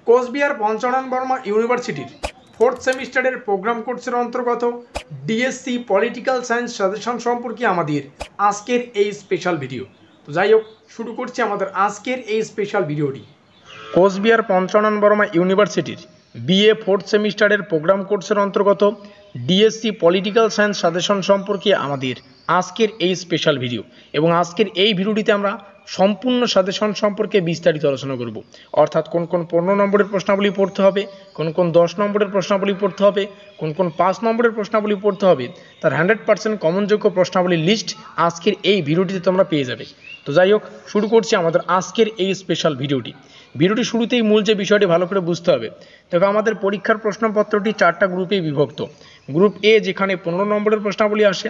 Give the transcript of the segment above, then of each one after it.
কোচবিহার পঞ্চানন বর্মা ইউনিভার্সিটির 4th সেমিস্টারের programme কোর্সের অন্তর্গত ডিএসসি পলিটিক্যাল সায়েন্স সাজেশন সম্পর্কে আমাদের আজকের এই স্পেশাল ভিডিও। তো যাই হোক, শুরু করছি আমাদের আজকের এই স্পেশাল ভিডিওটি। কোচবিহার পঞ্চানন বর্মা ইউনিভার্সিটির বিএ 4th সেমিস্টারের প্রোগ্রাম কোর্সের অন্তর্গত ডিএসসি পলিটিক্যাল সায়েন্স সাজেশন সম্পর্কে আমাদের আজকের এই স্পেশাল ভিডিও। এবং আজকের এই ভিডিওটিতে আমরা সম্পূর্ণ সাজেশন সম্পর্কে বিস্তারিত আলোচনা করব। অর্থাৎ কোন কোন 15 নম্বরের প্রশ্নাবলী পড়তে হবে, কোন কোন 10 নম্বরের প্রশ্নাবলী পড়তে হবে, কোন কোন 5 নম্বরের প্রশ্নাবলী পড়তে হবে, তার 100% কমনযোগ্য প্রশ্নাবলীর লিস্ট আজকের এই ভিডিওটিতে তোমরা পেয়ে যাবে। তো যাই হোক, শুরু করছি আমাদের আজকের এই স্পেশাল ভিডিওটি। ভিডিওটি শুরুতেই মূল যে বিষয়টি ভালো করে বুঝতে হবে। তবে আমাদের পরীক্ষার প্রশ্নপত্রটি 4টা গ্রুপে বিভক্ত। গ্রুপ এ যেখানে 15 নম্বরের প্রশ্নাবলী আসে,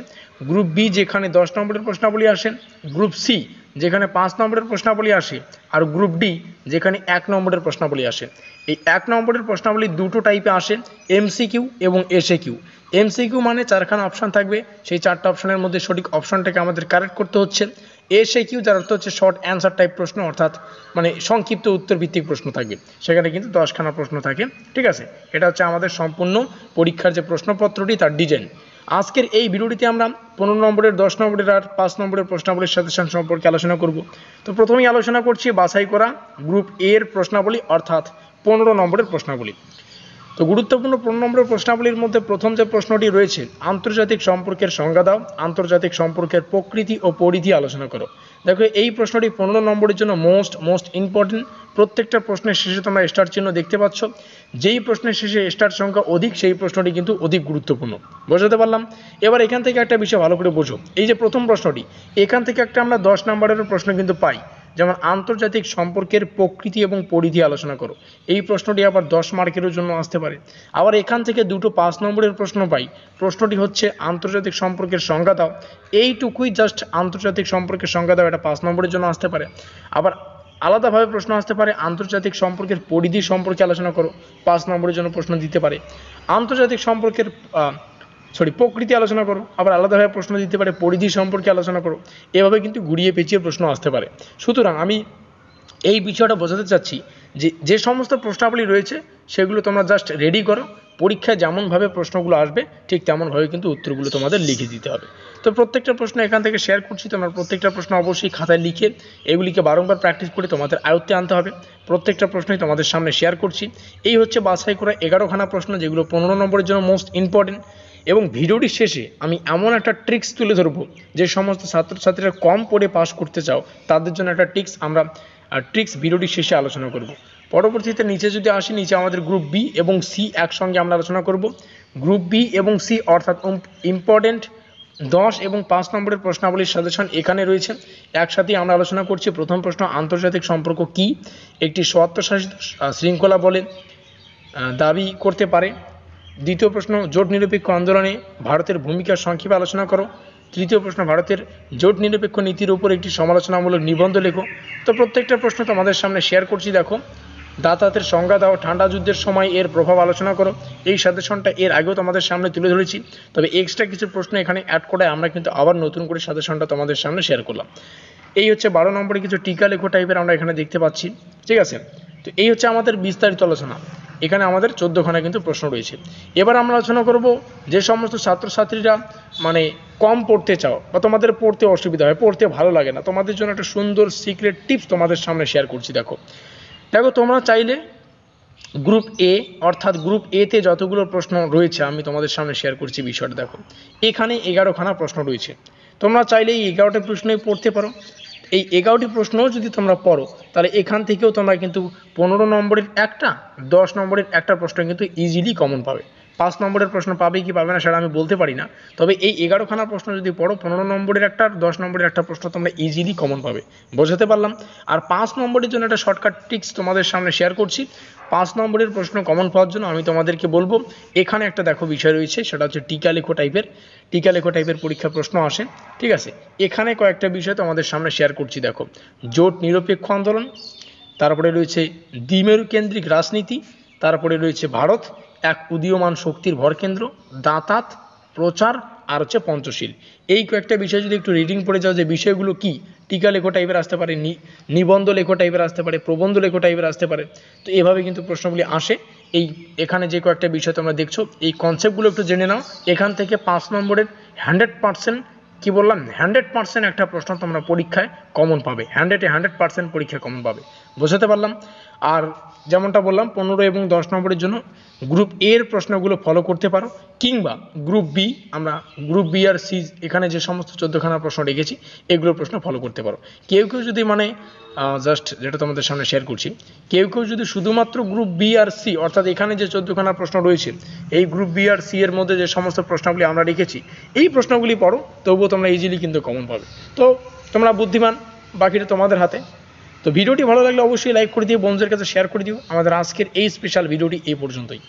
গ্রুপ বি যেখানে 10 নম্বরের প্রশ্নাবলী আসে, গ্রুপ সি যেখানে 5 নম্বরের প্রশ্নাবলী আসে, আর গ্রুপ ডি যেখানে 1 নম্বরের প্রশ্নাবলী আসে। এই 1 নম্বরের প্রশ্নাবলী দুটো টাইপে আসে, এমসিকিউ এবং এসএকিউ। এমসিকিউ মানে 4খানা অপশান থাকবে, সেই 4টা অপশানের মধ্যে সঠিক অপশানটাকে আমাদের কারেক্ট করতে হচ্ছে। এসএকিউ যার অর্থ হচ্ছে শর্ট অ্যান্সার টাইপ প্রশ্ন, অর্থাৎ মানে সংক্ষিপ্ত উত্তর ভিত্তিক প্রশ্ন থাকবে, সেখানে কিন্তু 10খানা প্রশ্ন থাকে। ঠিক আছে, এটা হচ্ছে আমাদের সম্পূর্ণ পরীক্ষার যে প্রশ্নপত্রটি তার ডিজাইন। আজকের এই ভিডিওটিতে আমরা 15 নম্বরের, 10 নম্বরের আর 5 নম্বরের প্রশ্নাবলীর সাজেশন সম্পর্কে আলোচনা করব। তো প্রথমেই আলোচনা করছি বাছাই করা গ্রুপ এর প্রশ্নাবলী, অর্থাৎ 15 নম্বরের প্রশ্নাবলী। তো গুরুত্বপূর্ণ 15 নম্বরের প্রশ্নাবলীর মধ্যে প্রথম যে প্রশ্নটি রয়েছে, আন্তর্জাতিক সম্পর্কের সংজ্ঞা দাও, আন্তর্জাতিক সম্পর্কের প্রকৃতি ও পরিধি আলোচনা করো। দেখো, এই প্রশ্নটি 15 নম্বরের জন্য মোস্ট ইম্পর্টেন্ট। প্রত্যেকটা প্রশ্নের শেষে তোমরা স্টার চিহ্ন দেখতে পাচ্ছ। যেই প্রশ্নের শেষে স্টার সংখ্যা অধিক, সেই প্রশ্নটি কিন্তু অধিক গুরুত্বপূর্ণ। বোঝাতে পারলাম? এবার এখান থেকে একটা বিষয় ভালো করে বোঝো। এই যে প্রথম প্রশ্নটি, এখান থেকে একটা আমরা 10 নম্বরের প্রশ্ন কিন্তু পাই, যেমন আন্তর্জাতিক সম্পর্কের প্রকৃতি এবং পরিধি আলোচনা করো। এই প্রশ্নটি আবার 10 মার্কের জন্য আসতে পারে। আবার এখান থেকে দুটো 5 নম্বরের প্রশ্ন পাই, প্রশ্নটি হচ্ছে আন্তর্জাতিক সম্পর্কের সংজ্ঞা দাও। এইটুকুই জাস্ট আন্তর্জাতিক সম্পর্কের সংজ্ঞা দাও, এটা 5 নম্বরের জন্য আসতে পারে। আবার আলাদাভাবে প্রশ্ন আসতে পারে আন্তর্জাতিক সম্পর্কের পরিধি সম্পর্কে আলোচনা করো, 5 নম্বরের জন্য প্রশ্ন দিতে পারে। আন্তর্জাতিক সম্পর্কের প্রকৃতি আলোচনা করো, আবার আলাদাভাবে প্রশ্ন দিতে পারে পরিধি সম্পর্কে আলোচনা করো। এভাবে কিন্তু ঘুরিয়ে পেঁচিয়ে প্রশ্ন আসতে পারে। সুতরাং আমি এই বিষয়টা বোঝাতে চাচ্ছি যে যে সমস্ত প্রশ্নাবলী রয়েছে সেগুলো তোমরা জাস্ট রেডি করো, পরীক্ষায় যেমনভাবে প্রশ্নগুলো আসবে ঠিক তেমনভাবে কিন্তু উত্তরগুলো তোমাদের লিখে দিতে হবে। তো প্রত্যেকটা প্রশ্ন এখান থেকে শেয়ার করছি, তোমরা প্রত্যেকটা প্রশ্ন অবশ্যই খাতায় লিখে এগুলিকে বারংবার প্র্যাকটিস করে তোমাদের আয়ত্তে আনতে হবে। প্রত্যেকটা প্রশ্নই তোমাদের সামনে শেয়ার করছি। এই হচ্ছে বাছাই করা 11খানা প্রশ্ন, যেগুলো 15 নম্বরের জন্য মোস্ট ইম্পর্টেন্ট। এবং ভিডিওটির শেষে আমি এমন একটা ট্রিক্স তুলে ধরবো, যে সমস্ত ছাত্রছাত্রীরা কম পড়ে পাস করতে চাও তাদের জন্য একটা ট্রিক্স ভিডিওটির শেষে আলোচনা করব। পরবর্তীতে নিচে যদি আসি, নিচে আমাদের গ্রুপ বি এবং সি একসঙ্গে আমরা আলোচনা করব। গ্রুপ বি এবং সি অর্থাৎ ইম্পর্টেন্ট 10 এবং 5 নম্বরের প্রশ্নাবলীর সাজেশন এখানে রয়েছে, একসাথেই আমরা আলোচনা করছি। প্রথম প্রশ্ন, আন্তর্জাতিক সম্পর্ক কি একটি স্বায়ত্তশাসিত শৃঙ্খলা বলে দাবি করতে পারে? দ্বিতীয় প্রশ্ন, জোট নিরপেক্ষ আন্দোলনে ভারতের ভূমিকা সংক্ষেপে আলোচনা করো। তৃতীয় প্রশ্ন, ভারতের জোট নিরপেক্ষ নীতির উপর একটি সমালোচনামূলক নিবন্ধ লেখো। তো প্রত্যেকটা প্রশ্ন তোমাদের সামনে শেয়ার করছি। দেখো, দাতাতের সংজ্ঞা দাও, ঠান্ডা যুদ্ধের সময় এর প্রভাব আলোচনা করো। এই সাজেশনটা এর আগেও তোমাদের সামনে তুলে ধরেছি, তবে এক্সট্রা কিছু প্রশ্ন এখানে অ্যাড করে আমরা কিন্তু আবার নতুন করে সাজেশনটা তোমাদের সামনে শেয়ার করলাম। এই হচ্ছে 12 নম্বরে কিছু টিকা লেখো টাইপের আমরা এখানে দেখতে পাচ্ছি। ঠিক আছে, তো এই হচ্ছে আমাদের বিস্তারিত আলোচনা। এখানে আমাদের 14খানা কিন্তু প্রশ্ন রয়েছে। এবার আমরা আলোচনা করব যে সমস্ত ছাত্রছাত্রীরা মানে কম পড়তে চাও বা তোমাদের পড়তে অসুবিধা হয়, পড়তে ভালো লাগে না, তোমাদের জন্য একটা সুন্দর সিক্রেট টিপস তোমাদের সামনে শেয়ার করছি। দেখো, তোমরা চাইলে গ্রুপ এ অর্থাৎ গ্রুপ এতে যতগুলো প্রশ্ন রয়েছে আমি তোমাদের সামনে শেয়ার করছি বিষয়টা। দেখো, এখানে 11খানা প্রশ্ন রয়েছে, তোমরা চাইলে এই 11টা প্রশ্নই পড়তে পারো। এই 11টি প্রশ্নও যদি তোমরা পড়ো, তাহলে এখান থেকেও তোমরা কিন্তু 15 নম্বরের একটা, 10 নম্বরের একটা প্রশ্ন কিন্তু ইজিলি কমন পাবে। 5 নম্বরের প্রশ্ন পাবে কি পাবে না সেটা আমি বলতে পারি না, তবে এই 11খানা প্রশ্ন যদি পড়ো, 15 নম্বরের একটা আর 10 নম্বরের একটা প্রশ্ন তোমরা ইজিলি কমন পাবে। বোঝাতে পারলাম? আর 5 নম্বরের জন্য একটা শর্টকাট ট্রিক্স তোমাদের সামনে শেয়ার করছি। 5 নম্বরের প্রশ্ন কমন পাওয়ার জন্য আমি তোমাদেরকে বলবো, এখানে একটা দেখো বিষয় রয়েছে, সেটা হচ্ছে টিকা লেখো টাইপের পরীক্ষা প্রশ্ন আসে। ঠিক আছে, এখানে কয়েকটা বিষয় তোমাদের সামনে শেয়ার করছি। দেখো, জোট নিরপেক্ষ আন্দোলন, তারপরে রয়েছে দ্বিমেরু কেন্দ্রিক রাজনীতি, তারপরে রয়েছে ভারত এক উদীয়মান শক্তির ভরকেন্দ্র, দাঁতাত, প্রচার আর হচ্ছে পঞ্চশীল। এই কয়েকটা বিষয় যদি একটু রিডিং পড়ে যাও যে বিষয়গুলো কি, টিকা লেখো টাইপের আসতে পারে, নিবন্ধ লেখো টাইপের আসতে পারে, প্রবন্ধ লেখো টাইপের আসতে পারে। তো এভাবে কিন্তু প্রশ্নগুলি আসে। এখানে যে কয়েকটা বিষয় তোমরা দেখছো এই কনসেপ্টগুলো একটু জেনে নাও। এখান থেকে 5 নম্বরের 100% কি বললাম 100% একটা প্রশ্ন তোমরা পরীক্ষায় কমন পাবে, 100% পরীক্ষায় কমন পাবে। বোঝাতে পারলাম? আর যেমনটা বললাম 15 এবং 10 নম্বরের জন্য গ্রুপ এ এর প্রশ্নগুলো ফলো করতে পারো, কিংবা গ্রুপ বি, আমরা গ্রুপ বি আর সি এখানে যে সমস্ত 14খানা প্রশ্ন রেখেছি এগুলোর প্রশ্ন ফলো করতে পারো। কেউ যদি মানে জাস্ট যেটা তোমাদের সামনে শেয়ার করছি, কেউ যদি শুধুমাত্র গ্রুপ বি আর সি অর্থাৎ এখানে যে 14খানা প্রশ্ন রয়েছে এই গ্রুপ বি আর সি এর মধ্যে যে সমস্ত প্রশ্নগুলি আমরা রেখেছি এই প্রশ্নগুলি পড়ো, তবুও তোমরা ইজিলি কিন্তু কমন পাবে। তো তোমরা বুদ্ধিমান, বাকিটা তোমাদের হাতে। তো ভিডিওটি ভালো লাগলে অবশ্যই লাইক করে দিও, বন্ধুদের কাছে শেয়ার করে দিও। আমাদের আজকের এই স্পেশাল ভিডিওটি এই পর্যন্তই।